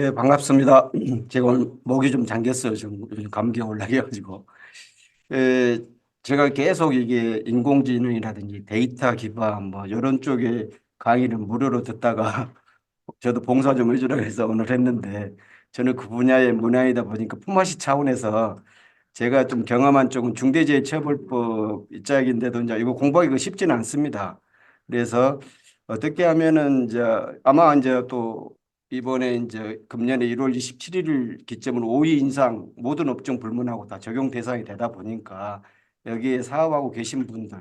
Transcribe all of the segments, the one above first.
예, 반갑습니다. 제가 오늘 목이 좀 잠겼어요. 지금 요즘 감기가 올라가지고. 예, 제가 계속 이게 인공지능이라든지 데이터 기반 뭐 이런 쪽에 강의를 무료로 듣다가 저도 봉사 좀 해주라고 해서 오늘 했는데 저는 그 분야의 문외이다 보니까 품앗이 차원에서 제가 좀 경험한 쪽은 중대재해처벌법 짝인데도 이제 이거 공부하기가 쉽지는 않습니다. 그래서 어떻게 하면은 이제 아마 이제 또 이번에 이제 금년에 1월 27일을 기점으로 5위 인상 모든 업종 불문하고 다 적용 대상이 되다 보니까 여기에 사업하고 계신 분들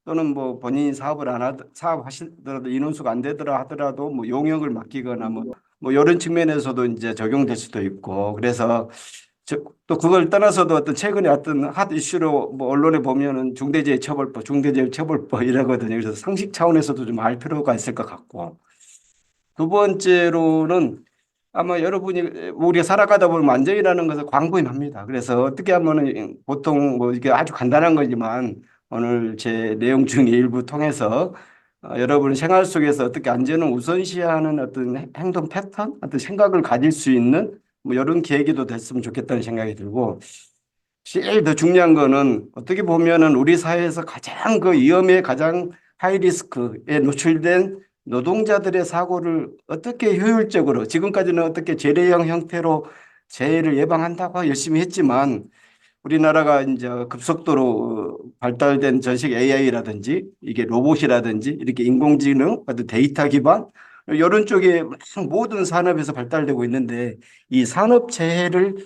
또는 뭐 본인이 사업을 안 하더 사업하시더라도 인원수가 안 되더라 하더라도 뭐 용역을 맡기거나 뭐 이런 측면에서도 이제 적용될 수도 있고 그래서 또 그걸 떠나서도 어떤 최근에 어떤 핫 이슈로 뭐 언론에 보면은 중대재해처벌법, 중대재해처벌법 이러거든요. 그래서 상식 차원에서도 좀 알 필요가 있을 것 같고. 두 번째로는 아마 여러분이 우리가 살아가다 보면 안전이라는 것을 광범위합니다. 그래서 어떻게 하면은 보통 뭐 이게 아주 간단한 거지만 오늘 제 내용 중에 일부 통해서 여러분 생활 속에서 어떻게 안전을 우선시하는 어떤 행동 패턴, 어떤 생각을 가질 수 있는 뭐 이런 계기도 됐으면 좋겠다는 생각이 들고 제일 더 중요한 거는 어떻게 보면은 우리 사회에서 가장 그 위험에 가장 하이 리스크에 노출된 노동자들의 사고를 어떻게 효율적으로 지금까지는 어떻게 재래형 형태로 재해를 예방한다고 열심히 했지만 우리나라가 이제 급속도로 발달된 전식 AI라든지 이게 로봇이라든지 이렇게 인공지능 어떤 데이터 기반 이런 쪽에 모든 산업에서 발달되고 있는데 이 산업 재해를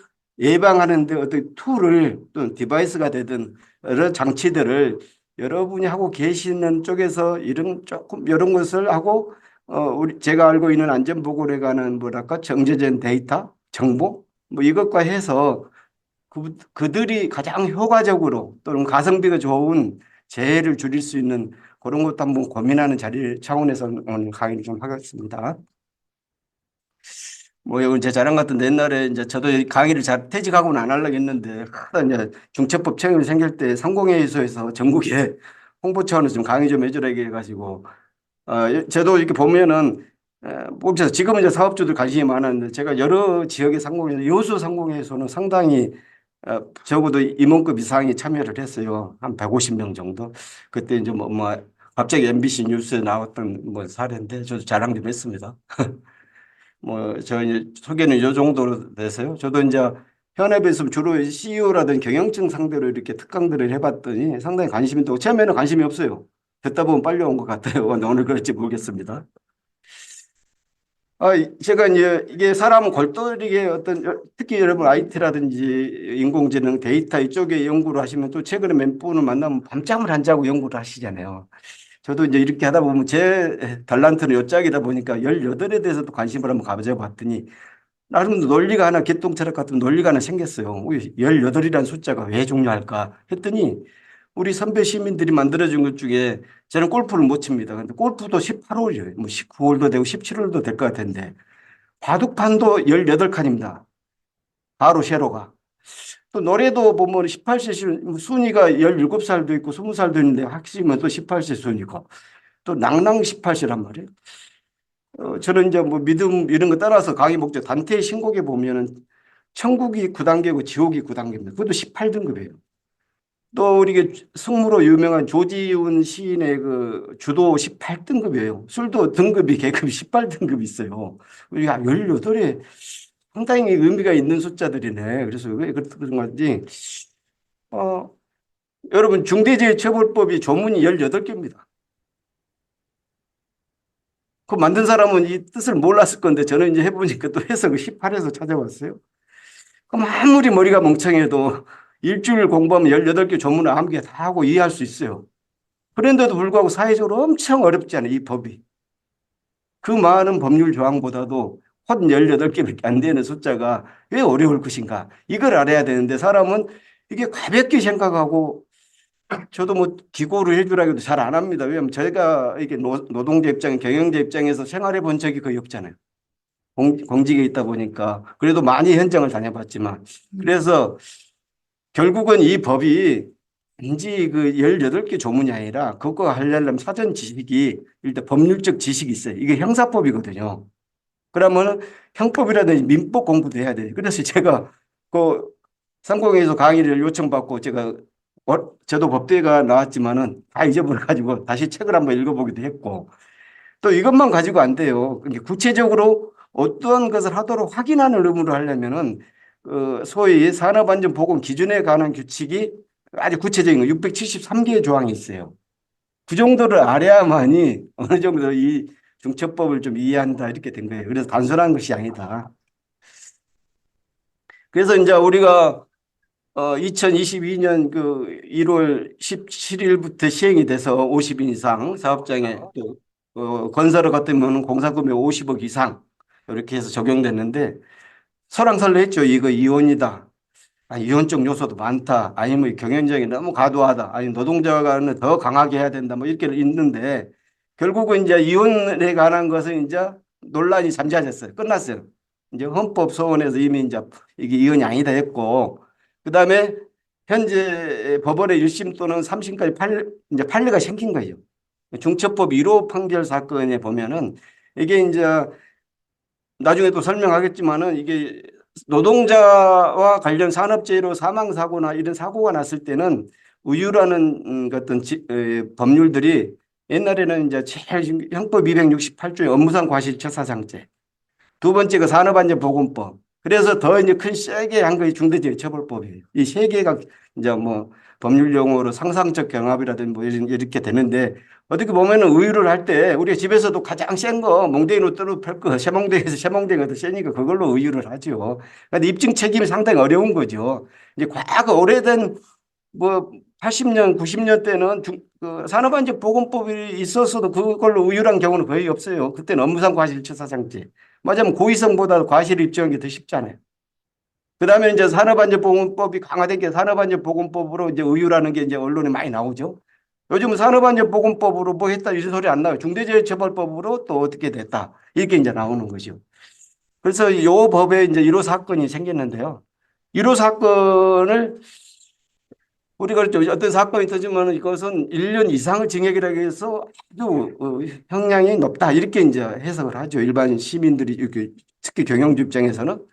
예방하는데 어떤 툴을 또는 디바이스가 되든 여러 장치들을 여러분이 하고 계시는 쪽에서 이런 조금 이런 것을 하고 우리 제가 알고 있는 안전보건에 관한 뭐랄까 정제된 데이터 정보 뭐 이것과 해서 그들이 가장 효과적으로 또는 가성비가 좋은 재해를 줄일 수 있는 그런 것도 한번 고민하는 자리 차원에서 오늘 강의를 좀 하겠습니다. 뭐 이건 제 자랑 같은데 옛날에 이제 저도 강의를 잘 퇴직하고는 안 하려고 했는데 하다 이제 중첩법 체험이 생길 때 상공회의소에서 전국에 홍보 차원에서 좀 강의 좀 해주라 해가지고 저도 이렇게 보면은 보면서 지금은 이제 사업주들 관심이 많았는데 제가 여러 지역의 상공회의소 여수 상공회의소는 상당히 적어도 임원급 이상이 참여를 했어요. 한 150명 정도. 그때 이제 뭐 갑자기 MBC 뉴스에 나왔던 뭐 사례인데 저도 자랑 좀 했습니다. 뭐 저희 소개는 이 정도로 돼서요. 저도 이제 현업에서 주로 CEO라든 경영층 상대로 이렇게 특강들을 해봤더니 상당히 관심이 있고 처음에는 관심이 없어요. 듣다 보면 빨리 온 것 같아요. 오늘 그럴지 모르겠습니다. 제가 이제 이게 사람은 골똘하게 어떤 특히 여러분 IT라든지 인공지능 데이터 이쪽에 연구를 하시면 또 최근에 몇 분을 만나면 밤잠을 안 자고 연구를 하시잖아요. 저도 이제 이렇게 하다 보면 제 달란트는 요짝이다 보니까 18에 대해서도 관심을 한번 가져 봤더니 나름 논리가 하나 개똥철학 같은 논리가 하나 생겼어요. 18이라는 숫자가 왜 중요할까 했더니 우리 선배 시민들이 만들어준 것 중에 저는 골프를 못 칩니다. 근데 골프도 18홀이에요. 뭐 19홀도 되고 17홀도 될 것 같은데 바둑판도 18칸입니다. 바로 세로가. 또 노래도 보면 18세 순위가 17살도 있고 20살도 있는데 학심은 또 18세 순위고 또 낭낭 18세란 말이에요. 저는 이제 뭐 믿음 이런 거 따라서 강의 목적 단테의 신곡에 보면은 천국이 9단계고 지옥이 9단계입니다. 그것도 18등급이에요. 또 우리 승무로 유명한 조지훈 시인의 그 주도 18등급이에요. 술도 등급이 계급이 18등급이 있어요. 우리가 18에 상당히 의미가 있는 숫자들이네. 그래서 왜 그런 건지 어, 여러분 중대재해처벌법이 조문이 18개입니다. 그 만든 사람은 이 뜻을 몰랐을 건데 저는 이제 해보니까 또 해석을 18에서 찾아봤어요. 그럼 아무리 머리가 멍청해도 일주일 공부하면 18개 조문을 아무개 다 하고 이해할 수 있어요. 그런데도 불구하고 사회적으로 엄청 어렵지 않아요, 이 법이. 그 많은 법률 조항보다도 혼 18개밖에 안 되는 숫자가 왜 어려울 것인가. 이걸 알아야 되는데 사람은 이게 가볍게 생각하고 저도 뭐 기고를 해주라 해도 잘 안 합니다. 왜냐하면 저희가 이게 노동자 입장, 경영자 입장에서 생활해 본 적이 거의 없잖아요. 공직에 있다 보니까 그래도 많이 현장을 다녀봤지만 그래서 결국은 이 법이 단지 그 18개 조문이 아니라 그거 하려면 사전 지식이 일단 법률적 지식이 있어요. 이게 형사법이거든요. 그러면은 형법이라든지 민법 공부도 해야 돼요. 그래서 제가 그 상공회에서 강의를 요청받고 제가 저도 법대가 나왔지만은 다 잊어버려가지고 다시 책을 한번 읽어보기도 했고 또 이것만 가지고 안 돼요. 그러니까 구체적으로 어떤 것을 하도록 확인하는 의무를 하려면은 소위 산업안전보건 기준에 관한 규칙이 아주 구체적인 거 673개의 조항이 있어요. 그 정도를 알아야만이 어느 정도 이 중첩법을 좀 이해한다 이렇게 된 거예요. 그래서 단순한 것이 아니다. 그래서 이제 우리가 2022년 그 1월 17일부터 시행이 돼서 50인 이상 사업장에 또 건설을 같은 경우는 공사금액 50억 이상 이렇게 해서 적용됐는데 설왕설래했죠. 이거 이혼이다. 아, 이혼적 요소도 많다. 아니면 경영적이 너무 과도하다. 아니 노동자가 더 강하게 해야 된다. 뭐 이렇게 있는데 결국은 이제 이혼에 관한 것은 이제 논란이 잠잠해졌어요. 끝났어요. 이제 헌법 소원에서 이미 이제 이게 이혼이 아니다 했고 그다음에 현재 법원의 1심 또는 3심까지 이제 판례가 생긴 거예요. 중첩법 1호 판결 사건에 보면은 이게 이제 나중에 또 설명하겠지만은 이게 노동자와 관련 산업재해로 사망사고나 이런 사고가 났을 때는 의유라는 어떤 법률들이 옛날에는 이제 제일 형법 268조의 업무상 과실처사상죄 두 번째가 산업안전보건법 그래서 더 이제 큰 세게 한 것이 중대재해처벌법이에요. 이 세 개가 이제 뭐 법률 용어로 상상적 경합이라든지 뭐 이렇게 되는데 어떻게 보면은 의유를 할 때 우리가 집에서도 가장 센 거 몽둥이 노트로 펼거 세몽둥이에서 세몽둥이가 더 세니까 그걸로 의유를 하죠. 근데 입증 책임이 상당히 어려운 거죠. 이제 과거 오래된 뭐 80년, 90년 때는 그 산업안전보건법이 있었어도 그걸로 의율한 경우는 거의 없어요. 그때는 업무상 과실처사상죄. 맞으면 고의성보다 과실을 입증하는 게 더 쉽잖아요. 그다음에 이제 산업안전보건법이 강화된 게 산업안전보건법으로 이제 의율하는 게 이제 언론에 많이 나오죠. 요즘 산업안전보건법으로 뭐 했다 이런 소리 안 나요. 중대재해처벌법으로 또 어떻게 됐다 이렇게 이제 나오는 거죠. 그래서 이 법에 이제 1호 사건이 생겼는데요. 1호 사건을 우리가 그렇죠. 어떤 사건이 터지면 이것은 1년 이상의 징역이라고 해서 아주 형량이 높다 이렇게 이제 해석을 하죠. 일반 시민들이 이렇게 특히 경영주 입장에서는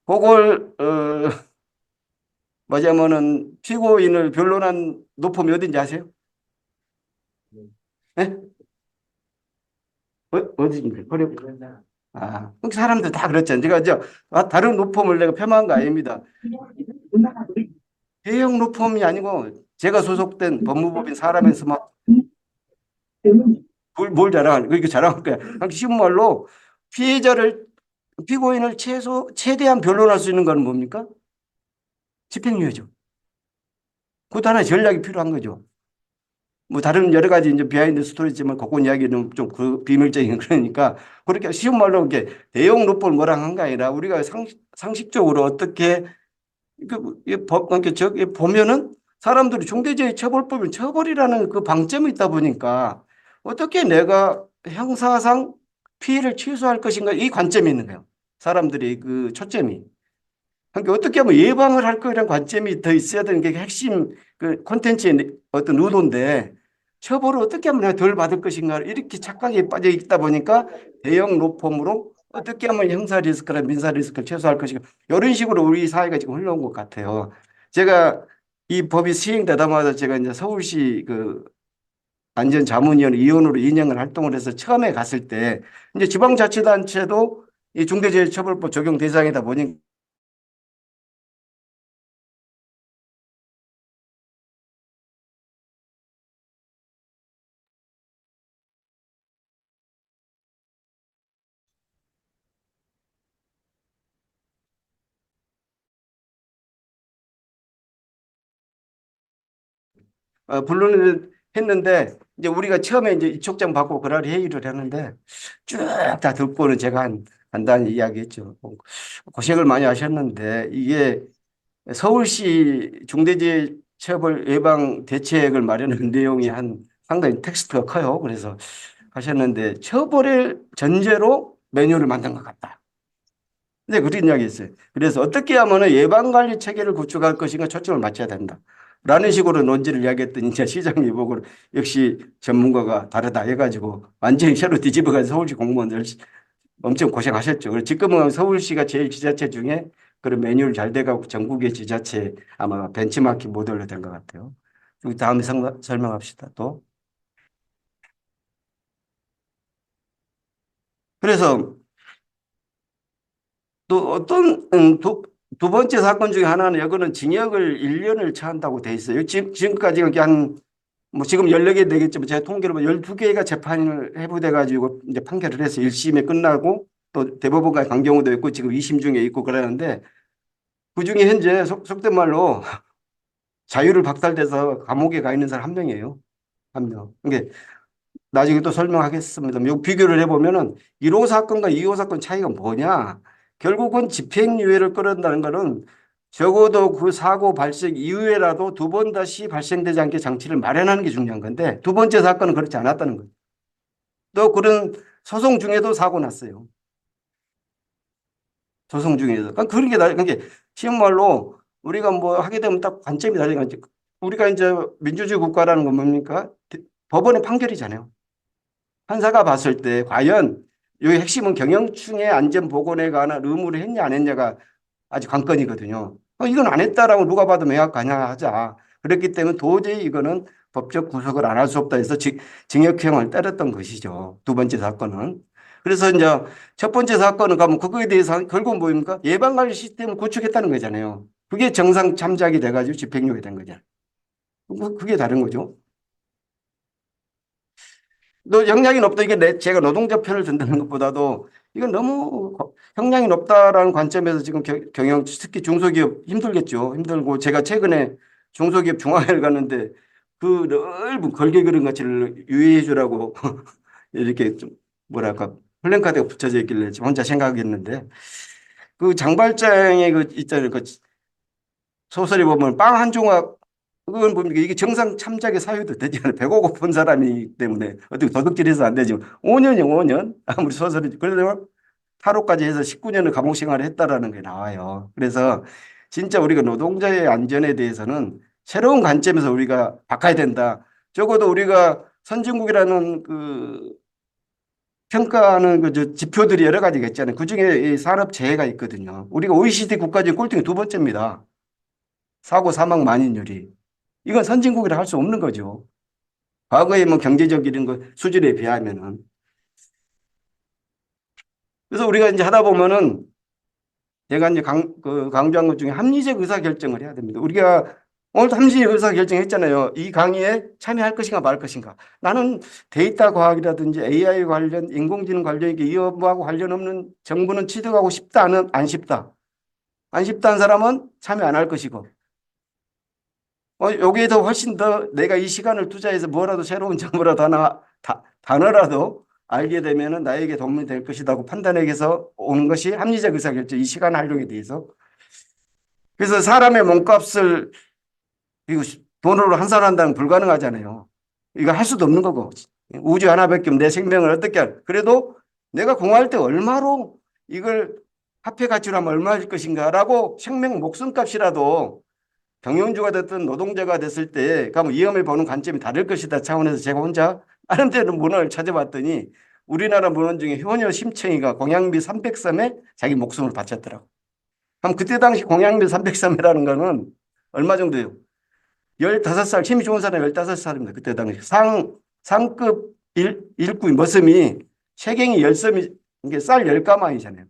그걸 뭐냐면은 피고인을 변론한 높음이 어딘지 아세요? 네? 어디인가? 그래. 아, 사람들 다 그렇잖아요. 제가 다른 높음을 내가 폄하한 거 아닙니다. 대형 높음이 아니고 제가 소속된 법무법인 사람에서 막 뭘 자랑하는, 그러니까 자랑할 거야. 쉬운 말로 피해자를, 피고인을 최대한 변론할 수 있는 건 뭡니까? 집행유예죠. 그것도 하나의 전략이 필요한 거죠. 뭐 다른 여러 가지 이제 비하인드 스토리지만 그건 이야기는 좀 그 비밀적인 그러니까 그렇게 쉬운 말로 이렇게 대형 로펌을 뭐랑 한 게 아니라 우리가 상식적으로 어떻게 그러니까 저기 보면은 사람들이 중대재해처벌법은 처벌이라는 그 방점이 있다 보니까 어떻게 내가 형사상 피해를 취소할 것인가 이 관점이 있는 거예요. 사람들이 그 초점이. 그러니까 어떻게 하면 예방을 할 거라는 관점이 더 있어야 되는 게 핵심 그 콘텐츠의 어떤 의도인데 처벌을 어떻게 하면 내가 덜 받을 것인가 이렇게 착각에 빠져 있다 보니까 대형 로펌으로 어떻게 하면 형사 리스크나 민사 리스크를 최소화할 것인가 이런 식으로 우리 사회가 지금 흘러온 것 같아요. 제가 이 법이 시행되자마자 제가 이제 서울시 그 안전자문위원 위원으로 2년을 활동을 해서 처음에 갔을 때 이제 지방자치단체도 이 중대재해처벌법 적용 대상이다 보니 불론을 했는데 이제 우리가 처음에 이제 이촉장 받고 그날 회의를 했는데 쭉 다 듣고는 제가 간단히 이야기했죠. 고생을 많이 하셨는데 이게 서울시 중대재해처벌 예방 대책을 마련한 내용이 한 상당히 텍스트가 커요. 그래서 하셨는데 처벌의 전제로 매뉴얼을 만든 것 같다. 네, 그런 이야기 있어요. 그래서 어떻게 하면 예방관리 체계를 구축할 것인가 초점을 맞춰야 된다. 라는 식으로 논지를 이야기했더니 이제 시장이 보고 역시 전문가가 다르다 해가지고 완전히 새로 뒤집어가지고 서울시 공무원들 엄청 고생하셨죠. 그래서 지금은 서울시가 제일 지자체 중에 그런 매뉴얼 잘 돼가고 전국의 지자체 아마 벤치마킹 모델로 된 것 같아요. 그리고 다음에 설명합시다. 또. 그래서 또 어떤 두 번째 사건 중에 하나는 이거는 징역을 1년을 처한다고 돼 있어요. 지금까지 여기 한 뭐 지금 14개 되겠지만 제가 통계로 보면 12개가 재판을 해부돼 가지고 이제 판결을 해서 1심에 끝나고 또 대법원까지 간 경우도 있고 지금 2심 중에 있고 그러는데 그중에 현재 속된 말로 자유를 박탈돼서 감옥에 가 있는 사람 한 명이에요. 한 명. 그게 나중에 또 설명하겠습니다. 요 비교를 해보면은 1호 사건과 2호 사건 차이가 뭐냐? 결국은 집행유예를 끌어낸다는 거는 적어도 그 사고 발생 이후에라도 두 번 다시 발생되지 않게 장치를 마련하는 게 중요한 건데 두 번째 사건은 그렇지 않았다는 거예요. 또 그런 소송 중에도 사고 났어요. 소송 중에서. 그러니까 그런 게 그러니까 쉬운 말로 우리가 뭐 하게 되면 딱 관점이 달라요. 우리가 이제 민주주의 국가라는 건 뭡니까? 법원의 판결이잖아요. 판사가 봤을 때 과연 이 핵심은 경영층의 안전 보건에 관한 의무를 했냐 안 했냐가 아주 관건이거든요. 이건 안 했다라고 누가 봐도 명확하냐 하자. 그렇기 때문에 도저히 이거는 법적 구속을 안 할 수 없다 해서 징역형을 때렸던 것이죠. 두 번째 사건은. 그래서 이제 첫 번째 사건은 가면 그거에 대해서 결국은 뭐입니까? 예방관리 시스템을 구축했다는 거잖아요. 그게 정상 참작이 돼가지고 집행유예 된 거잖아요. 그게 다른 거죠. 너 형량이 높다 이게 제가 노동자 편을 든다는 것보다도 이건 너무 형량이 높다라는 관점에서 지금 경영 특히 중소기업 힘들겠죠. 힘들고 제가 최근에 중소기업 중앙회를 갔는데 그 넓은 걸개 그런 가치를 유의해 주라고 이렇게 좀 뭐랄까 플랜카드가 붙여져 있길래 혼자 생각했는데 그 장발장의 그 있잖아요. 그 소설에 보면 빵 한 조각 그건 뭡니까? 이게 정상 참작의 사유도 되지 않아요. 배고 고픈 사람이기 때문에 어떻게 도둑질해서 안 되지만 5년이요, 5년. 아무리 소설이 그래도 탈옥까지 해서 19년을 감옥 생활을 했다라는 게 나와요. 그래서 진짜 우리가 노동자의 안전에 대해서는 새로운 관점에서 우리가 바꿔야 된다. 적어도 우리가 선진국이라는 그 평가하는 그 지표들이 여러 가지가 있잖아요. 그중에 이 산업재해가 있거든요. 우리가 OECD 국가 중 꼴등이 두 번째입니다. 사고 사망 만인율이. 이건 선진국이라 할 수 없는 거죠. 과거에 뭐 경제적 이런 거 수준에 비하면은. 그래서 우리가 이제 하다 보면은 제가 이제 강조한 것 중에 합리적 의사결정을 해야 됩니다. 우리가 오늘도 합리적 의사결정 했잖아요. 이 강의에 참여할 것인가 말 것인가. 나는 데이터 과학이라든지 AI 관련, 인공지능 관련 이 업무하고 관련 없는 정보는 취득하고 싶다, 안 싶다. 안 싶다는 사람은 참여 안 할 것이고 여기에 더 훨씬 더 내가 이 시간을 투자해서 뭐라도 새로운 정보라도 하나, 단어라도 알게 되면은 나에게 도움이 될 것이라고 판단해서 오는 것이 합리적 의사결정, 이 시간 활용에 대해서. 그래서 사람의 몸값을 이거 돈으로 환산한다는 불가능하잖아요. 이거 할 수도 없는 거고. 우주 하나밖에 없는 내 생명을 어떻게 그래도 내가 공부할 때 얼마로 이걸 화폐 가치로 하면 얼마일 것인가라고 생명 목숨값이라도 경영주가 됐든 노동자가 됐을 때 가면 위험을 보는 관점이 다를 것이다 차원에서 제가 혼자 나름대로 문헌을 찾아봤더니 우리나라 문헌 중에 효녀 심청이가 공양비 303에 자기 목숨을 바쳤더라고. 그럼 그때 당시 공양비 303이라는 거는 얼마 정도예요? 15살, 힘이 좋은 사람이 15살입니다. 그때 당시 상급 일꾼 머슴이 세갱이 10섬이 이게 쌀 10가마이잖아요.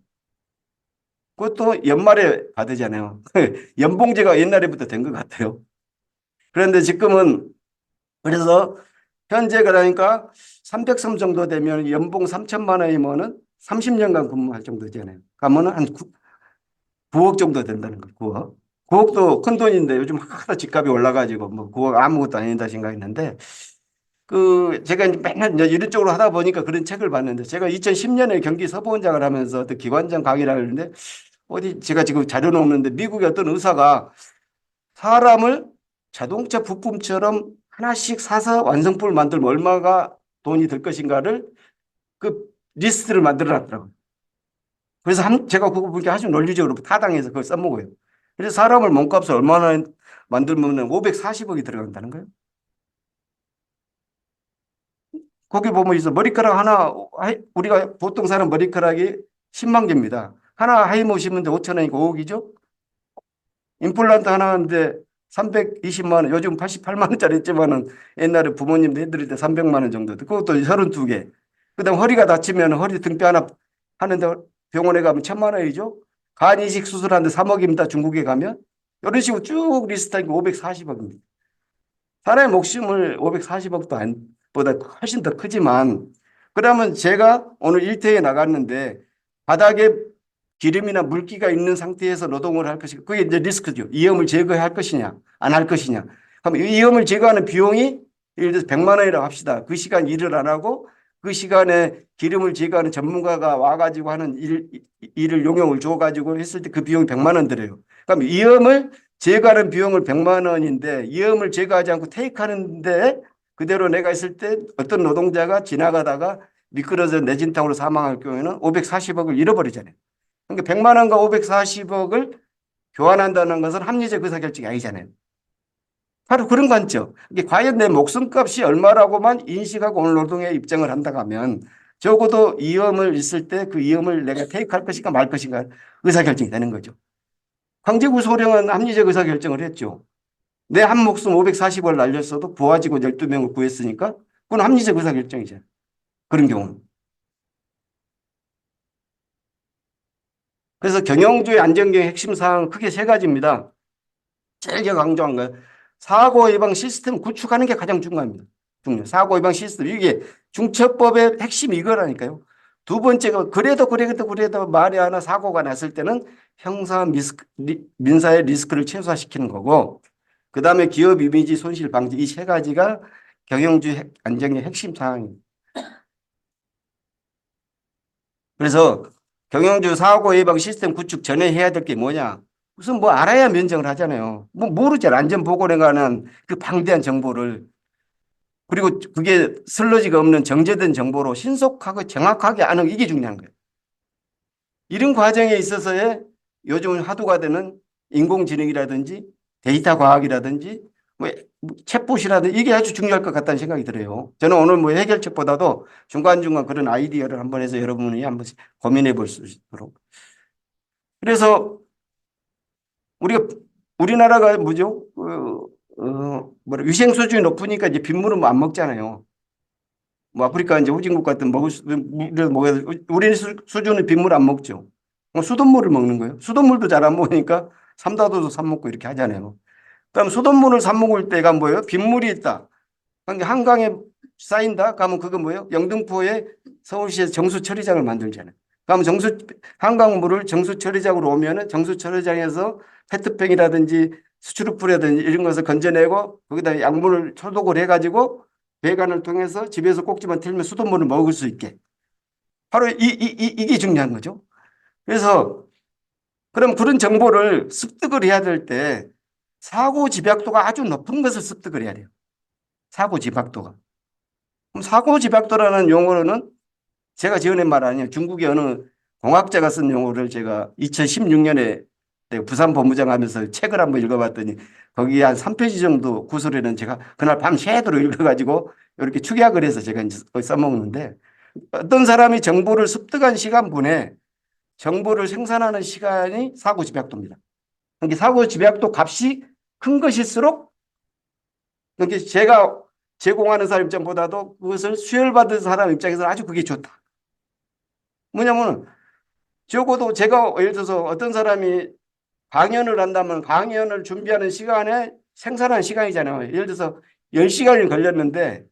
그것도 연말에 받으잖아요. 연봉제가 옛날에부터 된 것 같아요. 그런데 지금은 그래서 현재 그러니까 300섬 정도 되면 연봉 3천만 원이면은 30년간 근무할 정도잖아요. 그러면은 한 9억 정도 된다는 거예요. 9억. 9억도 큰 돈인데 요즘 하도 집값이 올라가지고 뭐 9억 아무것도 아니다 생각했는데 그 제가 이제 맨날 이제 이런 쪽으로 하다 보니까 그런 책을 봤는데 제가 2010년에 경기 서부원장을 하면서 또 기관장 강의를 하는데 어디 제가 지금 자료는 없는데 미국의 어떤 의사가 사람을 자동차 부품처럼 하나씩 사서 완성품을 만들면 얼마가 돈이 들 것인가를 그 리스트를 만들어 놨더라고요. 그래서 제가 그거 보니까 아주 논리적으로 타당해서 그걸 써먹어요. 그래서 사람을 몸값을 얼마나 만들면 540억이 들어간다는 거예요. 거기 보면 있어. 머리카락 하나, 우리가 보통 사는 머리카락이 10만 개입니다. 하나 하이모 심는데 5천 원이니까 5억이죠? 임플란트 하나 하는데 320만 원, 요즘 88만 원짜리 있지만은 옛날에 부모님도 해드릴 때 300만 원 정도. 그것도 32개. 그다음 허리가 다치면 허리 등뼈 하나 하는데 병원에 가면 1,000만 원이죠? 간 이식 수술하는데 3억입니다. 중국에 가면. 이런 식으로 쭉 리스트하니까 540억입니다. 사람의 목숨을 540억도 보다 훨씬 더 크지만 그러면 제가 오늘 일터에 나갔는데 바닥에 기름이나 물기가 있는 상태에서 노동을 할 것이고 그게 이제 리스크죠. 위험을 제거할 것이냐 안 할 것이냐. 그럼 이 위험을 제거하는 비용이 예를 들어서 100만 원이라고 합시다. 그 시간 일을 안 하고 그 시간에 기름을 제거하는 전문가가 와가지고 하는 일을 용역을 줘가지고 했을 때 그 비용이 100만 원 들어요. 그럼 위험을 제거하는 비용을 100만 원인데 위험을 제거하지 않고 테이크하는데 그대로 내가 있을 때 어떤 노동자가 지나가다가 미끄러져 내진탕으로 사망할 경우에는 540억을 잃어버리잖아요. 그러니까 100만 원과 540억을 교환한다는 것은 합리적 의사결정이 아니잖아요. 바로 그런 관점. 이게 과연 내 목숨값이 얼마라고만 인식하고 오늘 노동에 입장을 한다고 하면 적어도 위험을 있을 때 그 위험을 내가 테이크할 것인가 말 것인가 의사결정이 되는 거죠. 강제구속령은 합리적 의사결정을 했죠. 내 한 목숨 540을 날렸어도 부하 직원 12명을 구했으니까 그건 합리적 의사결정이잖아요. 그런 경우는. 그래서 경영주의 안전경영 핵심 사항은 크게 세 가지입니다. 제일 제가 강조한 거예요. 사고 예방 시스템 구축하는 게 가장 중요합니다. 사고 예방 시스템. 이게 중처법의 핵심이 이거라니까요. 두 번째가 그래도 말이 하나 사고가 났을 때는 형사 민사의 리스크를 최소화시키는 거고 그다음에 기업 이미지 손실 방지 이 세 가지가 경영주의 안정의 핵심 사항입니다. 그래서 경영주 사고 예방 시스템 구축 전에 해야 될 게 뭐냐? 우선 뭐 알아야 면접을 하잖아요. 뭐 모르잖아요. 안전보건에 관한 그 방대한 정보를. 그리고 그게 슬러지가 없는 정제된 정보로 신속하고 정확하게 아는 이게 중요한 거예요. 이런 과정에 있어서의 요즘 화두가 되는 인공지능이라든지 데이터 과학이라든지 뭐 챗봇이라든지 이게 아주 중요할 것 같다는 생각이 들어요. 저는 오늘 뭐 해결책보다도 중간중간 그런 아이디어를 한번 해서 여러분이 한번 고민해 볼 수 있도록. 그래서 우리나라가 뭐죠? 위생 수준이 높으니까 이제 빗물은 뭐 안 먹잖아요. 뭐 아프리카 이제 후진국 같은 먹을 물을 먹어야 우리 수준은 빗물 안 먹죠. 수돗물을 먹는 거예요. 수돗물도 잘 안 먹으니까 삼다도도 사 먹고 이렇게 하잖아요. 그럼 수돗물을 사 먹을 때가 뭐예요? 빗물이 있다. 그러니까 한강에 쌓인다. 그러면 그거 뭐예요? 영등포에 서울시에서 정수 처리장을 만들잖아요. 그러면 한강물을 정수 처리장으로 오면은 정수 처리장에서 페트병이라든지 수출입물이라든지 이런 것을 건져내고 거기다 약물을 소독을 해가지고 배관을 통해서 집에서 꼭지만 틀면 수돗물을 먹을 수 있게. 바로 이게 중요한 거죠. 그래서 그럼 그런 정보를 습득을 해야 될 때 사고 집약도가 아주 높은 것을 습득을 해야 돼요. 사고 집약도가. 그럼 사고 집약도라는 용어로는 제가 지어낸 말 아니에요. 중국의 어느 공학자가 쓴 용어를 제가 2016년에 부산 본부장 하면서 책을 한번 읽어봤더니 거기에 한 3페이지 정도 구설에는 제가 그날 밤 새도록 읽어가지고 이렇게 축약을 해서 제가 이제 써먹는데 어떤 사람이 정보를 습득한 시간분에 정보를 생산하는 시간이 사고 집약도입니다. 그러니까 사고 집약도 값이 큰 것일수록 그러니까 제가 제공하는 사람 입장보다도 그것을 수혈받은 사람 입장에서는 아주 그게 좋다. 뭐냐면 적어도 제가 예를 들어서 어떤 사람이 강연을 한다면 강연을 준비하는 시간에 생산하는 시간이잖아요. 예를 들어서 10시간이 걸렸는데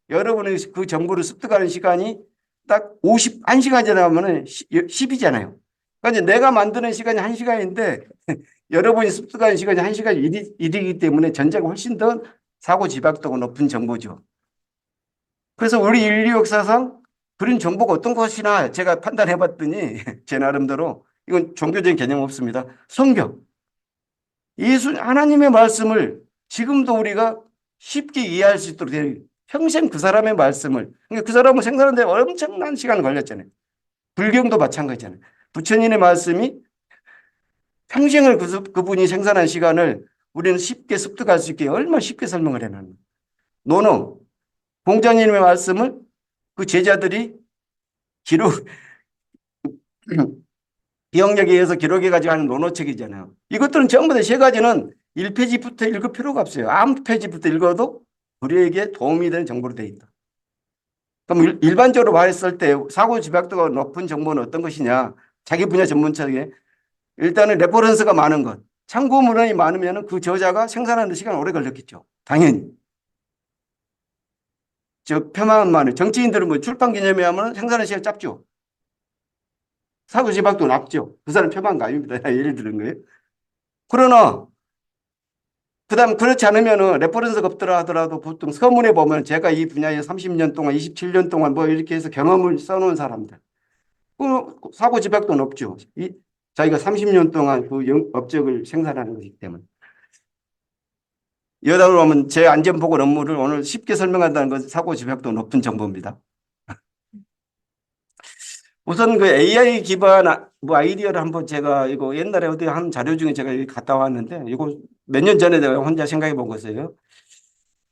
여러분이 그 정보를 습득하는 시간이 딱 51시간 지나면 10이잖아요. 그러니까 내가 만드는 시간이 1시간인데 여러분이 습득하는 시간이 1시간 1이기 때문에 전자가 훨씬 더 사고 집약도가 높은 정보죠. 그래서 우리 인류 역사상 그런 정보가 어떤 것이나 제가 판단해 봤더니 제 나름대로 이건 종교적인 개념 없습니다. 성경. 예수 하나님의 말씀을 지금도 우리가 쉽게 이해할 수 있도록 평생 그 사람의 말씀을 그러니까 그 사람은 생사하는데 엄청난 시간이 걸렸잖아요. 불경도 마찬가지잖아요. 부처님의 말씀이 평생을 그분이 생산한 시간을 우리는 쉽게 습득할 수 있게 얼마나 쉽게 설명을 해놨는 노노 공자님의 말씀을 그 제자들이 기록, 기억력에 의해서 기록해가지고 하는 논어책이잖아요. 이것들은 전부 다 세 가지는 1페이지부터 읽을 필요가 없어요. 아무 페이지부터 읽어도 우리에게 도움이 되는 정보로 되어 있다. 그럼 일반적으로 말했을 때 사고 집약도가 높은 정보는 어떤 것이냐? 자기 분야 전문책에 일단은 레퍼런스가 많은 것. 참고 문헌이 많으면 그 저자가 생산하는 데 시간이 오래 걸렸겠죠. 당연히. 저 표만 많은 정치인들은 뭐 출판 기념회 하면 생산하는 시간이 짧죠. 사고 집약도 낮죠. 그 사람 표만 가입니다. 예를 드는 거예요. 그러나 그다음 그렇지 않으면은 레퍼런스가 없더라 하더라도 보통 서문에 보면 제가 이 분야에 30년 동안 27년 동안 뭐 이렇게 해서 경험을 써놓은 사람들 그 사고 집약도 높죠. 자기가 30년 동안 그 업적을 생산하는 것이기 때문에 여담으로 하면 제 안전보건 업무를 오늘 쉽게 설명한다는 것은 사고 집약도 높은 정보입니다. 우선 그 AI 기반 뭐 아이디어를 한번 제가 이거 옛날에 어디 한 자료 중에 제가 여기 갔다 왔는데 이거 몇 년 전에 내가 혼자 생각해 본 것이에요.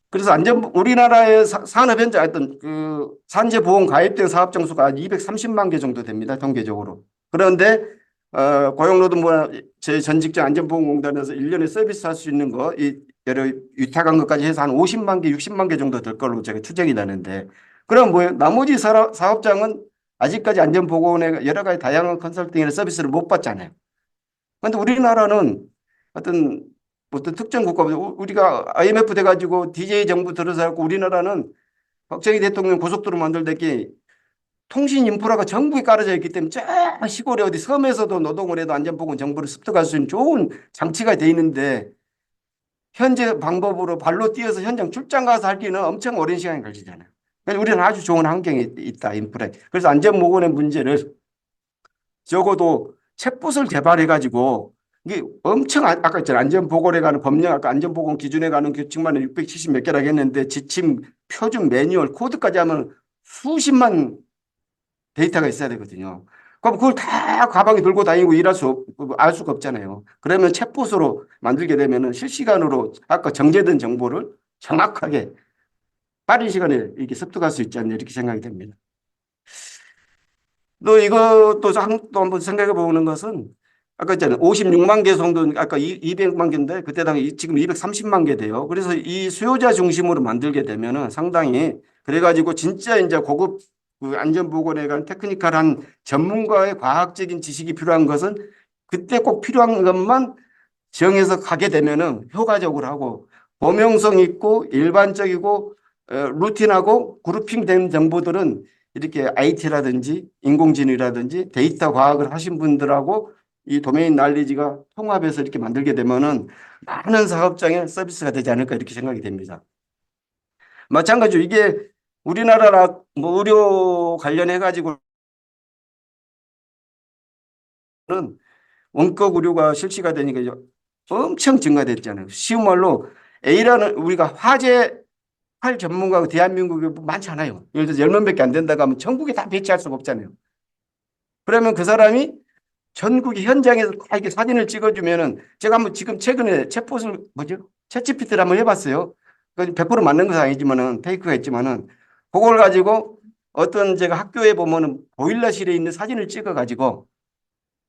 그래서 우리나라의 산업 현재 어떤 그 산재보험 가입된 사업 정수가 230만 개 정도 됩니다. 통계적으로. 그런데 고용노동부나 제 전 직장 안전보험공단에서 1년에 서비스할 수 있는 거, 이 여러 위탁한 것까지 해서 한 50만 개, 60만 개 정도 될 걸로 제가 추정이 나는데, 그럼 뭐예요? 나머지 사업장은 아직까지 안전보건의 여러 가지 다양한 컨설팅이나 서비스를 못 받잖아요. 그런데 우리나라는 어떤 특정 국가, 우리가 IMF 돼가지고 DJ 정부 들어서 하고 우리나라는 박정희 대통령 고속도로 만들때 통신 인프라가 전국에 깔아져 있기 때문에 저 시골에 어디 섬에서도 노동을 해도 안전보건 정보를 습득할 수 있는 좋은 장치가 돼 있는데 현재 방법으로 발로 뛰어서 현장 출장 가서 하기는 엄청 오랜 시간이 걸리잖아요. 그래서 우리는 아주 좋은 환경에 있다, 인프라에. 그래서 안전보건의 문제를 적어도 챗봇을 개발해가지고 이게 엄청 아까 있잖아요. 안전보건에 관한 법령, 아까 안전보건 기준에 관한 규칙만 670 몇 개라고 했는데 지침, 표준, 매뉴얼, 코드까지 하면 수십만 데이터가 있어야 되거든요. 그럼 그걸 다 가방에 들고 다니고 알 수가 없잖아요. 그러면 챗봇으로 만들게 되면은 실시간으로 아까 정제된 정보를 정확하게 빠른 시간에 이렇게 습득할 수 있지 않나 이렇게 생각이 됩니다. 또 이것도 또 한번 생각해 보는 것은 아까 있잖아요. 56만 개 정도, 아까 200만 개인데 그때 당시 지금 230만 개 돼요. 그래서 이 수요자 중심으로 만들게 되면은 상당히 그래가지고 진짜 이제 고급 그 안전보건에 관한 테크니컬한 전문가의 과학적인 지식이 필요한 것은 그때 꼭 필요한 것만 정해서 가게 되면은 효과적으로 하고 범용성 있고 일반적이고 루틴하고 그룹핑된 정보들은 이렇게 IT라든지 인공지능이라든지 데이터 과학을 하신 분들하고 이 도메인 날리지가 통합해서 이렇게 만들게 되면은 많은 사업장에 서비스가 되지 않을까 이렇게 생각이 됩니다. 마찬가지로 이게 우리나라 뭐 의료 관련해 가지고는 원격 의료가 실시가 되니까 엄청 증가됐잖아요. 쉬운 말로 A라는 우리가 화재 팔 전문가가 대한민국에 많지 않아요. 예를 들어서 10명밖에 안 된다고 하면 전국에 다 배치할 수가 없잖아요. 그러면 그 사람이 전국의 현장에서 다 이렇게 사진을 찍어주면은 제가 한번 지금 최근에 챗봇을 뭐죠? 챗GPT를 한번 해봤어요. 100% 맞는 것은 아니지만은 페이크가 있지만은 그걸 가지고 어떤 제가 학교에 보면은 보일러실에 있는 사진을 찍어가지고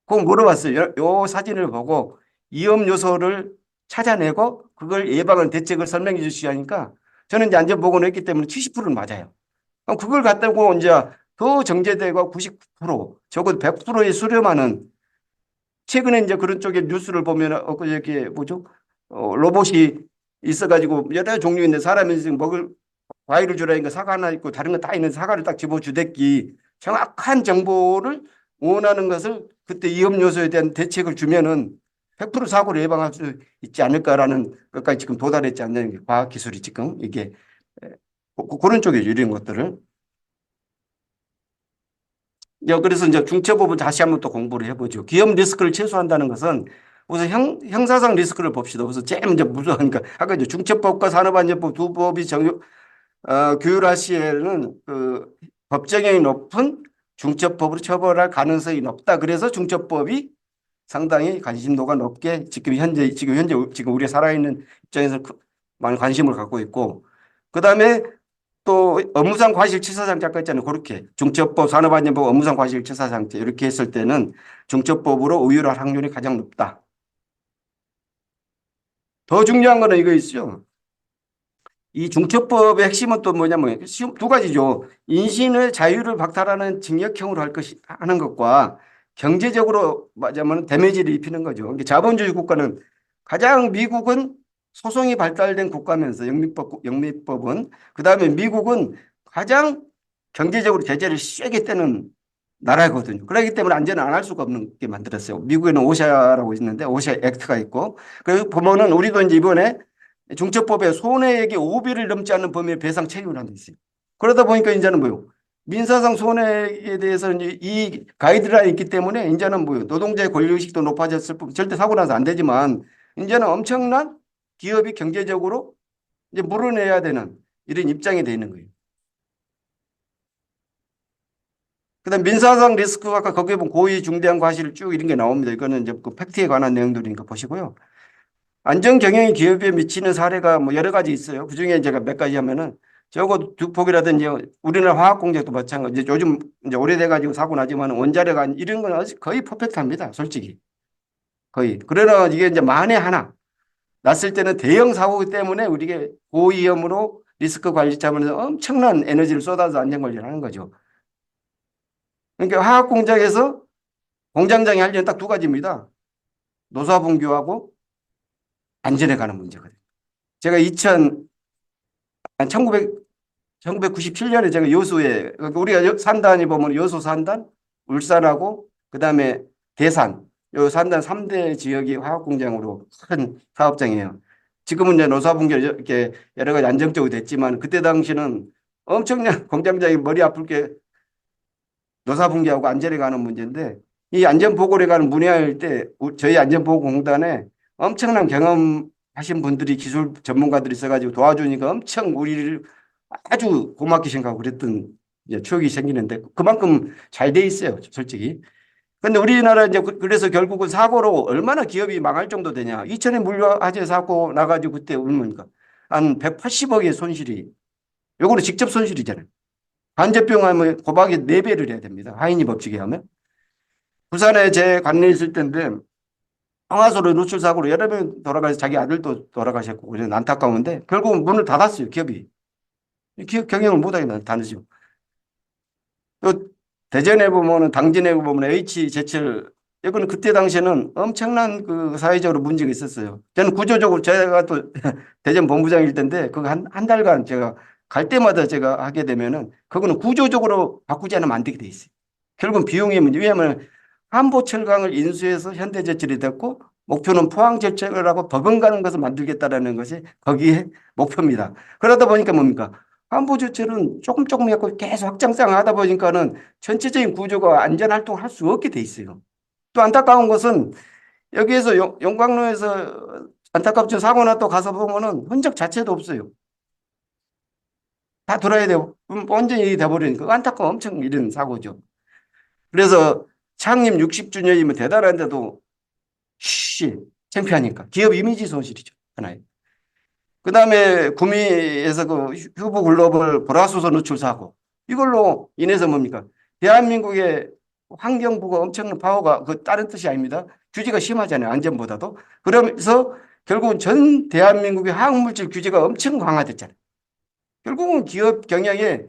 그거 물어봤어요. 요 사진을 보고 위험 요소를 찾아내고 그걸 예방하는 대책을 설명해 주시기 하니까 저는 이제 안전보건을 했기 때문에 70%는 맞아요. 그럼 그걸 갖다고 이제 더 정제되고 90% 적어도 100%의 수렴하는 최근에 이제 그런 쪽에 뉴스를 보면 엊그저께 뭐죠? 로봇이 있어가지고 여러 종류 있는데 사람이 지금 먹을 과일을 주라니까 사과 하나 있고 다른 거 다 있는 사과를 딱 집어주댔기 정확한 정보를 원하는 것을 그때 위험 요소에 대한 대책을 주면은 100% 사고를 예방할 수 있지 않을까라는 것까지 지금 도달했지 않는 과학 기술이 지금 이게 그런 쪽에 이런 것들을 그래서 이제 중첩법을 다시 한번 또 공부를 해보죠. 기업 리스크를 최소화한다는 것은 우선 형사상 리스크를 봅시다. 그래서 제일 먼저 무서우니까 아까 이제 중첩법과 산업안전법 두 법이 규율할 시에는 그 법정형이 높은 중첩법으로 처벌할 가능성이 높다. 그래서 중첩법이 상당히 관심도가 높게 지금 현재 지금 우리가 살아있는 입장에서 많은 관심을 갖고 있고 그다음에 또 업무상 과실치사상태 아까 있잖아요. 그렇게 중첩법, 산업안전법, 업무상 과실치사상태 이렇게 했을 때는 중첩법으로 의율할 확률이 가장 높다. 더 중요한 거는 이거 있죠. 이 중첩법의 핵심은 또 뭐냐면 두 가지죠. 인신의 자유를 박탈하는 징역형으로 할 것이 하는 것과 경제적으로 말하자면 데미지를 입히는 거죠. 그러니까 자본주의 국가는 가장 미국은 소송이 발달된 국가면서 영미법은 그다음에 미국은 가장 경제적으로 제재를 세게 떼는 나라거든요. 그렇기 때문에 안전을 안 할 수가 없는 게 만들었어요. 미국에는 오샤라고 있는데 오샤 액트가 있고 그리고 보면은 우리도 이제 이번에 중첩법에 손해액이 5배를 넘지 않는 범위의 배상 책임을 한게 있어요. 그러다 보니까 이제는 뭐요? 민사상 손해에 대해서 이제 이 가이드라인이 있기 때문에 이제는 뭐요? 노동자의 권리의식도 높아졌을 뿐 절대 사고 나서 안 되지만 이제는 엄청난 기업이 경제적으로 이제 물어내야 되는 이런 입장이 돼 있는 거예요. 그다음 민사상 리스크가 아까 거기에 보면 고의 중대한 과실 쭉 이런 게 나옵니다. 이거는 이제 그 팩트에 관한 내용들이니까 보시고요. 안전 경영이 기업에 미치는 사례가 뭐 여러 가지 있어요. 그중에 제가 몇 가지 하면은 적어도 듀폭이라든지 우리나라 화학 공장도 마찬가지. 요즘 이제 오래돼 가지고 사고 나지만 원자력 이런 건 거의 퍼펙트합니다. 솔직히 거의. 그러나 이게 이제 만에 하나 났을 때는 대형 사고 때문에 우리가 고위험으로 리스크 관리 차원에서 엄청난 에너지를 쏟아서 안전 관리를 하는 거죠. 그러니까 화학 공장에서 공장장이 할 일은 딱 두 가지입니다. 노사 분규하고 안전에 관한 문제거든요. 제가 1900 1997년에 제가 여수에 그러니까 우리가 산단이 보면 여수 산단, 울산하고 그다음에 대산 요 산단 3대 지역이 화학 공장으로 큰 사업장이에요. 지금은 이제 노사분규 이렇게 여러 가지 안정적으로 됐지만 그때 당시는 엄청난 공장장이 머리 아플 게 노사분규하고 안전에 관한 문제인데 이 안전보고에 관한 문의할 때 저희 안전보건공단에 엄청난 경험하신 분들이 기술 전문가들이 있어가지고 도와주니까 엄청 우리를 아주 고맙게 생각하고 그랬던 이제 추억이 생기는데 그만큼 잘 돼 있어요, 솔직히. 근데 우리나라 이제 그래서 결국은 사고로 얼마나 기업이 망할 정도 되냐. 2000년 물류화재 사고 나가지고 그때 얼마니까 한 180억의 손실이 요거는 직접 손실이잖아요. 간접병 하면 고박이 4배를 해야 됩니다. 하이니 법칙에 하면. 부산에 제 관내 있을 때인데 황화소로 누출 사고로 여러 명 돌아가서 자기 아들도 돌아가셨고 그래서 안타까운데 결국은 문을 닫았어요, 기업이. 기업 경영을 못하게 다르죠. 또 대전에 보면은 당진에 보면 H제철 이거는 그때 당시에는 엄청난 그 사회적으로 문제가 있었어요. 저는 구조적으로 제가 또 대전 본부장일 때인데 그거 한 달간 제가 갈 때마다 제가 하게 되면은 그거는 구조적으로 바꾸지 않으면 안 되게 돼 있어요. 결국은 비용의 문제. 왜냐하면 한보철강을 인수해서 현대제철이 됐고 목표는 포항제철을 하고 버금가는 것을 만들겠다라는 것이 거기에 목표입니다. 그러다 보니까 뭡니까? 한보제철은 조금 해고 계속 확장성 하다 보니까는 전체적인 구조가 안전 활동을 할 수 없게 돼 있어요. 또 안타까운 것은 여기에서 용광로에서 안타깝죠. 사고 났다 가서 보면은 흔적 자체도 없어요. 다 돌아야 돼요. 완전히 돼버리니까 안타까워 엄청 이런 사고죠. 그래서 창립 60주년이면 대단한데도 창피하니까 기업 이미지 손실이죠. 하나에. 그다음에 구미에서 그 휴브 글로벌 보라수소 누출 사고 이걸로 인해서 뭡니까? 대한민국의 환경부가 엄청난 파워가 그 다른 뜻이 아닙니다. 규제가 심하잖아요. 안전보다도. 그러면서 결국은 전 대한민국의 화학물질 규제가 엄청 강화됐잖아요. 결국은 기업 경영에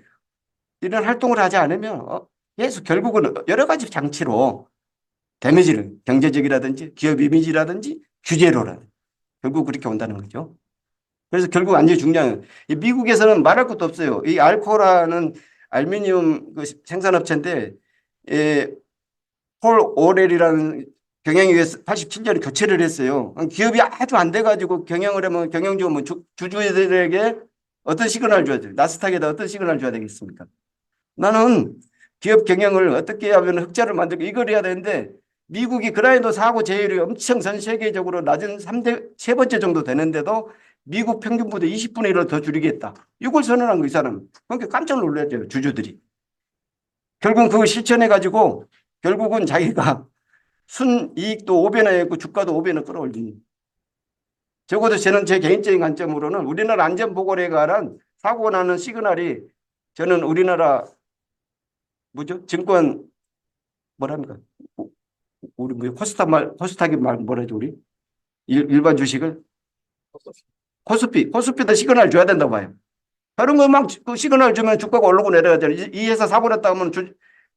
이런 활동을 하지 않으면 계속 결국은 여러 가지 장치로 데미지를 경제적이라든지 기업 이미지라든지 규제로라든지 결국 그렇게 온다는 거죠. 그래서 결국 완전히 중요한 이 미국에서는 말할 것도 없어요. 이 알코라는 알루미늄 그 생산업체인데 폴 오렐이라는 경영위에서 87년에 교체를 했어요. 기업이 아주 안 돼가지고 경영을 하면 경영주 뭐 주주들에게 어떤 시그널을 줘야 돼요. 나스닥에다 어떤 시그널을 줘야 되겠습니까? 나는 기업 경영을 어떻게 하면 흑자를 만들고 이걸 해야 되는데 미국이 그라인더 사고 제율이 엄청 전 세계적으로 낮은 3대 세 번째 정도 되는데도 미국 평균보다 20분의 1을 더 줄이겠다. 이걸 선언한 거 이 사람. 그러니까 깜짝 놀랐죠. 주주들이. 결국은 그걸 실천해 가지고 결국은 자기가 순이익도 5배나 했고 주가도 5배나 끌어올리니. 적어도 저는 제 개인적인 관점으로는 우리나라 안전보건에 관한 사고 나는 시그널이 저는 우리나라 뭐죠? 증권 뭐랍니까? 우리 뭐 코스닥이 말 뭐라 죠 우리 일반 주식을 코스피도 시그널 줘야 된다고 봐요. 다른 거막 그 시그널 주면 주가가 오르고 내려가잖아요. 이 회사 사고 났다 하면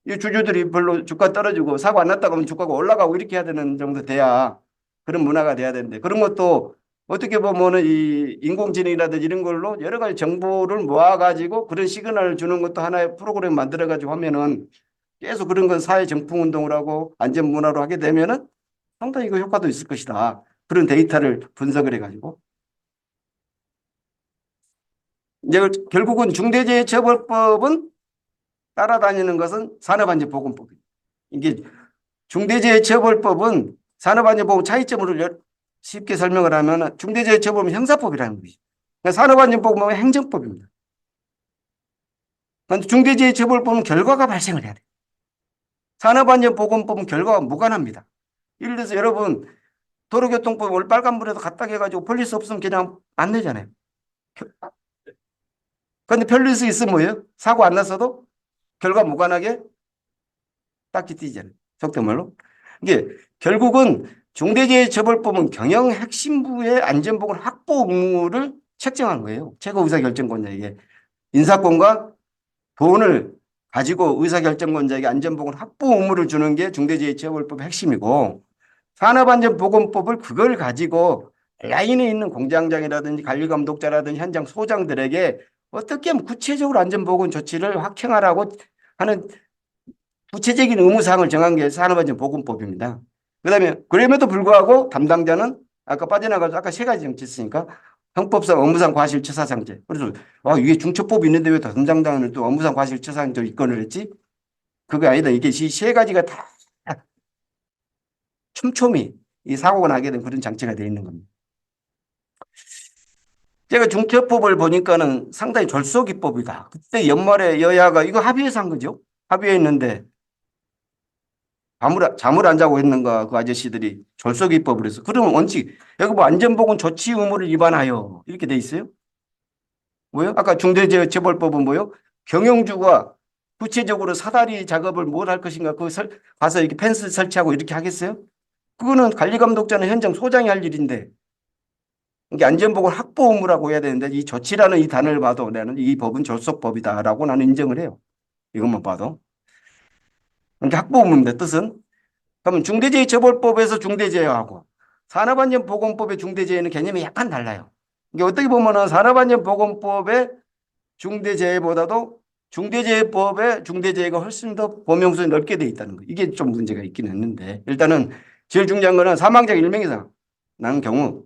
이 주주들이 별로 주가 떨어지고 사고 안 났다고 하면 주가가 올라가고 이렇게 해야 되는 정도 돼야 그런 문화가 돼야 되는데 그런 것도 어떻게 보면은 이 인공지능이라든지 이런 걸로 여러 가지 정보를 모아가지고 그런 시그널을 주는 것도 하나의 프로그램 만들어가지고 하면은 계속 그런 건 사회 정풍 운동을 하고 안전 문화로 하게 되면은 상당히 그 효과도 있을 것이다. 그런 데이터를 분석을 해가지고. 이제 결국은 중대재해처벌법은 따라다니는 것은 산업안전보건법이에요. 이게 중대재해처벌법은 산업안전보건 차이점을 쉽게 설명을 하면 중대재해처벌은 형사법이라는 것이죠. 그러니까 산업안전보건법은 행정법입니다. 그런데 중대재해처벌법은 결과가 발생을 해야 돼요. 산업안전보건법은 결과가 무관합니다. 예를 들어서 여러분 도로교통법 올 빨간불에도 갖다 해가지고 폴리스 없으면 그냥 안 내잖아요. 그런데 폴리스 있으면 뭐예요? 사고 안 났어도 결과 무관하게 딱지 띄잖아요. 속된 말로. 이게 결국은 중대재해처벌법은 경영 핵심부의 안전보건 확보 의무를 책정한 거예요. 최고 의사결정권자에게. 인사권과 돈을 가지고 의사결정권자에게 안전보건 확보 의무를 주는 게 중대재해처벌법 핵심이고 산업안전보건법을 그걸 가지고 라인에 있는 공장장이라든지 관리감독자라든지 현장 소장들에게 어떻게 하면 구체적으로 안전보건 조치를 확행하라고 하는 구체적인 의무사항을 정한 게 산업안전보건법입니다. 그다음에 그럼에도 불구하고 담당자는 아까 빠져나가서 아까 세 가지 정치했으니까 형법상 업무상 과실치사상죄. 그래서 이게 중처법이 있는데 왜 담당자는 또 업무상 과실치사상죄 입건을 했지? 그게 아니다. 이게 이 세 가지가 다 촘촘히 이 사고가 나게 된 그런 장치가 되어 있는 겁니다. 제가 중처법을 보니까는 상당히 졸속기법이다. 그때 연말에 여야가 이거 합의해서 한 거죠. 합의했는데 잠을 안 자고 했는가 그 아저씨들이 졸속기법을 해서 그러면 원칙 여기 뭐 안전보건 조치 의무를 위반하여 이렇게 돼 있어요. 뭐요? 아까 중대재해처벌법은 뭐요? 경영주가 구체적으로 사다리 작업을 뭘 할 것인가 가서 이렇게 펜스 설치하고 이렇게 하겠어요? 그거는 관리감독자는 현장 소장이 할 일인데 이게 안전보건 확보 의무라고 해야 되는데 이 조치라는 이 단어를 봐도 나는 이 법은 졸속법이다라고 나는 인정을 해요. 이것만 봐도. 그러니까 확보 의무입니다. 뜻은. 그러면 중대재해처벌법에서 중대재해하고 산업안전보건법의 중대재해는 개념이 약간 달라요. 이게 어떻게 보면은 산업안전보건법의 중대재해보다도 중대재해법의 중대재해가 훨씬 더 범용성이 넓게 돼 있다는 거. 이게 좀 문제가 있긴 했는데 일단은 제일 중요한 거는 사망자가 1명 이상 나는 경우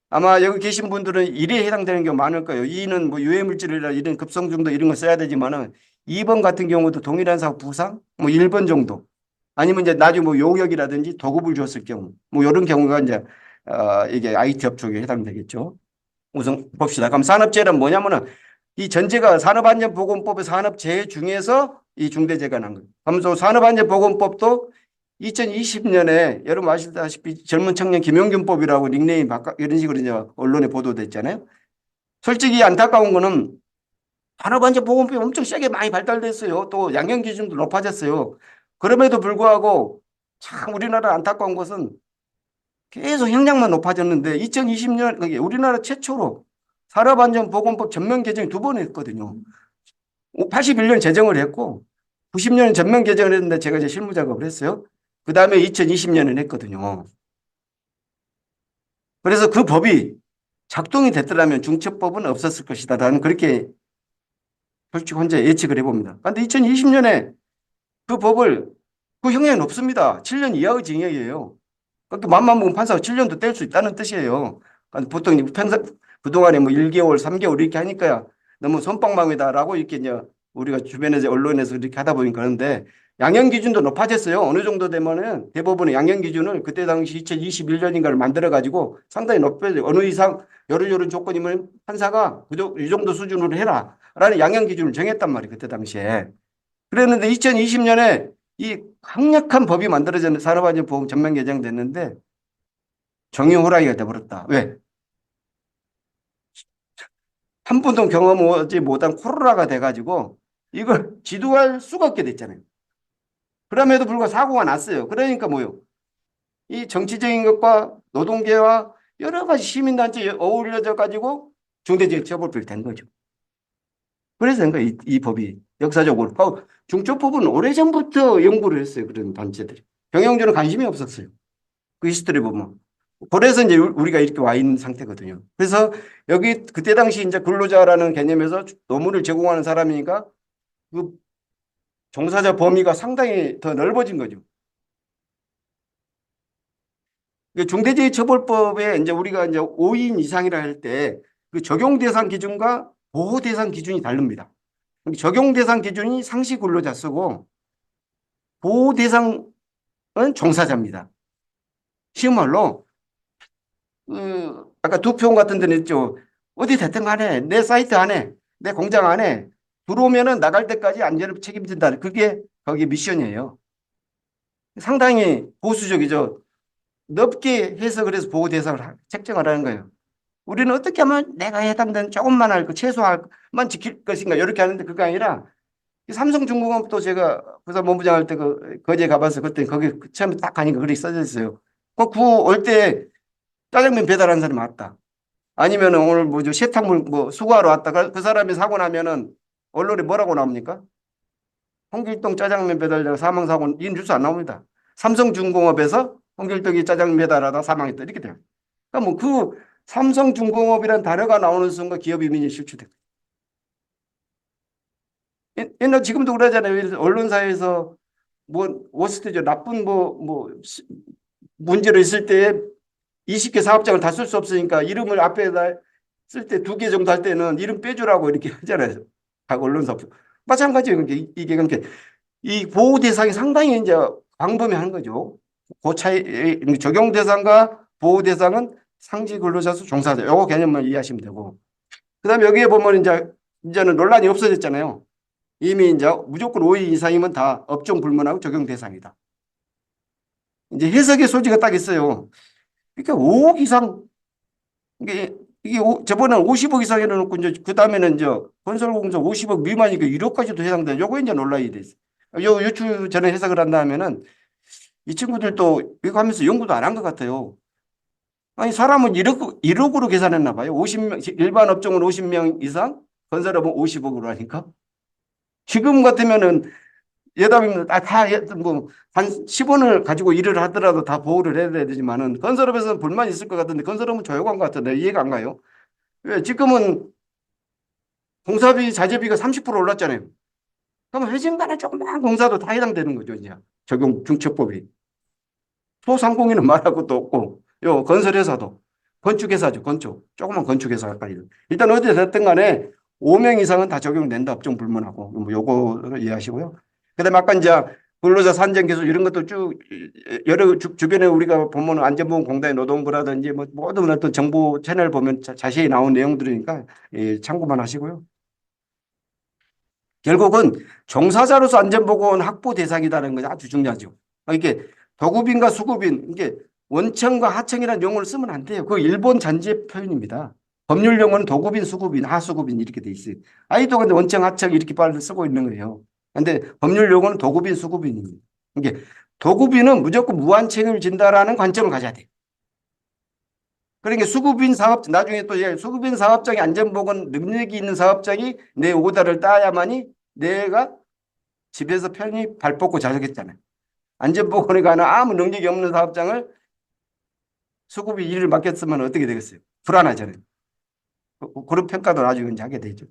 아마 여기 계신 분들은 1에 해당되는 경우 많을 거예요. 2는 뭐 유해물질이나 이런 급성중도 이런 거 써야 되지만은 2번 같은 경우도 동일한 사고 부상 뭐 1번 정도 아니면 이제 나중에 뭐 용역이라든지 도급을 줬을 경우 뭐 이런 경우가 이제 이게 IT 업종에 해당되겠죠. 우선 봅시다. 그럼 산업재해는 뭐냐면은 이 전제가 산업안전보건법의 산업재해 중에서 이 중대재해가 난 거예요. 그러면서 산업안전보건법도 2020년에 여러분 아시다시피 젊은 청년 김용균법이라고 닉네임 바꿔 이런 식으로 이제 언론에 보도됐잖아요. 솔직히 안타까운 거는 산업안전보건법이 엄청 세게 많이 발달됐어요. 또 양형 기준도 높아졌어요. 그럼에도 불구하고 참 우리나라 안타까운 것은 계속 형량만 높아졌는데 2020년 우리나라 최초로 산업안전보건법 전면 개정이 2번 했거든요. 81년 제정을 했고 90년 전면 개정을 했는데 제가 이제 실무 작업을 했어요. 그 다음에 2020년에 했거든요. 그래서 그 법이 작동이 됐더라면 중처법은 없었을 것이다. 나는 그렇게 솔직히 혼자 예측을 해봅니다. 그런데 2020년에 그 법을 그 형량이 높습니다. 7년 이하의 징역이에요. 그렇게 맘만 먹으면 판사가 7년도 뗄 수 있다는 뜻이에요. 그러니까 보통 그동안에 뭐 1개월, 3개월 이렇게 하니까 너무 솜방망이다라고 이렇게 이제 우리가 주변에서 언론에서 이렇게 하다 보니까 그런데 양형 기준도 높아졌어요. 어느 정도 되면은 대법원의 양형 기준을 그때 당시 2021년인가를 만들어 가지고 상당히 높여요. 어느 이상 요런 조건이면 판사가 이 정도 수준으로 해라라는 양형 기준을 정했단 말이에요. 그때 당시에. 그랬는데 2020년에 이 강력한 법이 만들어졌는 산업안전보험 전면 개정됐는데 정의 호랑이가 돼버렸다. 왜? 한 번도 경험하지 못한 코로나가 돼가지고 이걸 지도할 수가 없게 됐잖아요. 그럼에도 불구하고 사고가 났어요. 그러니까 뭐요? 이 정치적인 것과 노동계와 여러 가지 시민단체 어울려져 가지고 중대재해처벌법이 된 거죠. 그래서 된 거예요. 이 법이 역사적으로. 중초법은 오래전부터 연구를 했어요. 그런 단체들이. 경영주는 관심이 없었어요. 그 히스토리 보면. 그래서 이제 우리가 이렇게 와 있는 상태거든요. 그래서 여기 그때 당시 이제 근로자라는 개념에서 노무를 제공하는 사람이니까 그 종사자 범위가 상당히 더 넓어진 거죠. 중대재해처벌법에 이제 우리가 이제 5인 이상이라 할 때 그 적용 대상 기준과 보호 대상 기준이 다릅니다. 적용 대상 기준이 상시 근로자 쓰고 보호 대상은 종사자입니다. 쉬운 말로 아까 두평 같은 데는 있죠. 어디 됐든 간에 내 사이트 안에 내 공장 안에 들어오면은 나갈 때까지 안전을 책임진다. 그게 거기 미션이에요. 상당히 보수적이죠. 넓게 해석을 해서 보호 대상을 책정하라는 거예요. 우리는 어떻게 하면 내가 해당되는 조금만 할 거, 최소한만 지킬 것인가, 이렇게 하는데 그게 아니라 삼성중공업도 제가 부산본부장 할 때 거제 가봐서 그때 거기 처음에 딱 가니까 글이 써져 있어요. 그 구호 올 때 짜장면 배달하는 사람이 왔다. 아니면은 오늘 뭐죠, 세탁물 뭐 수거하러 왔다. 그 사람이 사고 나면은 언론에 뭐라고 나옵니까? 홍길동 짜장면 배달자 사망사고 이 뉴스 안 나옵니다. 삼성중공업에서 홍길동이 짜장면 배달하다 사망했다. 이렇게 돼요. 그러니까 뭐 그 삼성중공업이라는 단어가 나오는 순간 기업 이민이 실추돼. 옛날 지금도 그러잖아요. 언론사에서 뭐 워스트죠. 나쁜 뭐 문제로 있을 때 20개 사업장을 다 쓸 수 없으니까 이름을 앞에다 쓸 때 2개 정도 할 때는 이름 빼주라고 이렇게 하잖아요. 각 언론사. 마찬가지예요. 이게 그러니까 이 보호 대상이 상당히 이제 광범위한 거죠. 그 차이, 적용 대상과 보호 대상은 상시 근로자 수 종사자. 요거 개념만 이해하시면 되고. 그다음에 여기에 보면 이제는 논란이 없어졌잖아요. 이미 이제 무조건 5인 이상이면 다 업종 불문하고 적용 대상이다. 이제 해석의 소지가 딱 있어요. 그러니까 5억 이상, 이게 저번에 50억 이상 해놓고 이제 그 다음에는 이제 건설공사 50억 미만이니까 1억까지도 해당돼. 요거 이제 논란이 됐어요. 요 유추 전에 해석을 한다 하면은 이 친구들도 이거 하면서 연구도 안 한 것 같아요. 아니, 사람은 1억으로 계산했나 봐요. 50명, 일반 업종은 50명 이상, 건설업은 50억으로 하니까. 지금 같으면은 예담이면 뭐한 10원을 가지고 일을 하더라도 다 보호를 해야 되지만은 건설업에서는 불만이 있을 것 같은데 건설업은 조용한 것 같은데 이해가 안 가요. 왜 지금은 공사비 자재비가 30% 올랐잖아요. 그럼 회진간에 조그만 공사도 다 해당되는 거죠, 이제 적용 중첩법이. 소상공인은 말할 것도 없고 요 건설회사도 건축회사죠, 건축 조그만 건축회사까지 일단 어디 됐든 간에 5명 이상은 다 적용된다, 업종 불문하고. 뭐 요거 이해하시고요. 그다음에 아까 이제 근로자 산정 기술 이런 것도 쭉 여러 주변에 우리가 보면 안전보건공단의 노동부라든지 뭐 모든 어떤 정보 채널 보면 자세히 나온 내용들이니까 참고만 하시고요. 결국은 종사자로서 안전보건 확보 대상이라는 것이 아주 중요하죠. 이게 도급인과 수급인, 이게 원청과 하청이라는 용어를 쓰면 안 돼요. 그 일본 잔재 표현입니다. 법률 용어는 도급인, 수급인, 하수급인 이렇게 돼 있어요. 아이도 근데 원청, 하청 이렇게 빨리 쓰고 있는 거예요. 근데 법률 용어는 도급인, 수급인입니다. 이게 도급인은 무조건 무한 책임을 진다라는 관점을 가져야 돼요. 그러니까 수급인 사업, 나중에 또 수급인 사업장이 안전보건 능력이 있는 사업장이 내 오다를 따야만이 내가 집에서 편히 발 뻗고 자겠잖아요. 안전보건에 관한 아무 능력이 없는 사업장을 수급이 일을 맡겼으면 어떻게 되겠어요? 불안하잖아요. 그런 평가도 나중에 이제 하게 되죠.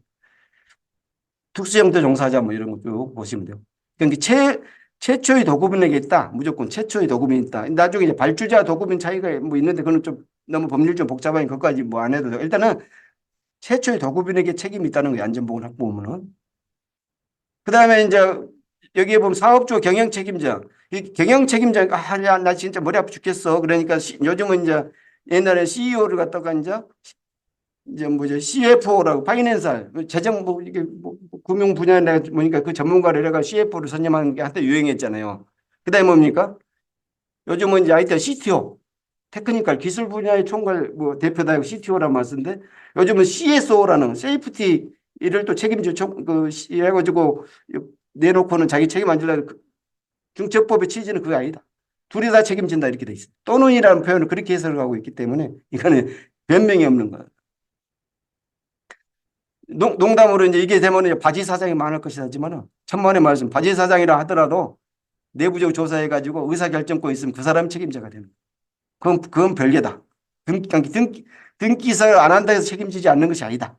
특수형태 종사자 뭐 이런 거 쭉 보시면 돼요. 그러니까 최초의 도급인에게 있다. 무조건 최초의 도급인이 있다. 나중에 이제 발주자 도급인 차이가 뭐 있는데 그건 좀 너무 법률 좀 복잡하니 그것까지 뭐 안 해도 돼요. 일단은 최초의 도급인에게 책임이 있다는 거예요. 안전보건 확보 보면은. 그다음에 이제 여기에 보면 사업주 경영 책임자. 이 경영 책임자, 야, 나 진짜 머리 아파 죽겠어. 그러니까 요즘은 이제 옛날에 CEO를 갖다가 이제 뭐죠, CFO라고 파이낸셜 재정 뭐 이게 뭐 금융 분야에 보니까 그 전문가를 해가 CFO를 선임하는 게 한때 유행했잖아요. 그다음에 뭡니까? 요즘은 이제 IT CTO. 테크니컬 기술 분야의 총괄 뭐 대표다 하고 CTO란 말 쓰는데 요즘은 CSO라는 세이프티 이를 또 책임져 해가지고 내놓고는 자기 책임 안 지려고 중첩법의 취지는 그게 아니다. 둘이 다 책임진다 이렇게 돼 있어. 또는이라는 표현을 그렇게 해석을 하고 있기 때문에 이거는 변명이 없는 거야. 농담으로 이제 이게 되면 바지 사장이 많을 것이다지만 천만의 말씀 바지 사장이라 하더라도 내부적 조사해가지고 의사결정권 있으면 그 사람 책임자가 되는 거야. 그건 별개다. 등기서 안 한다 해서 책임지지 않는 것이 아니다.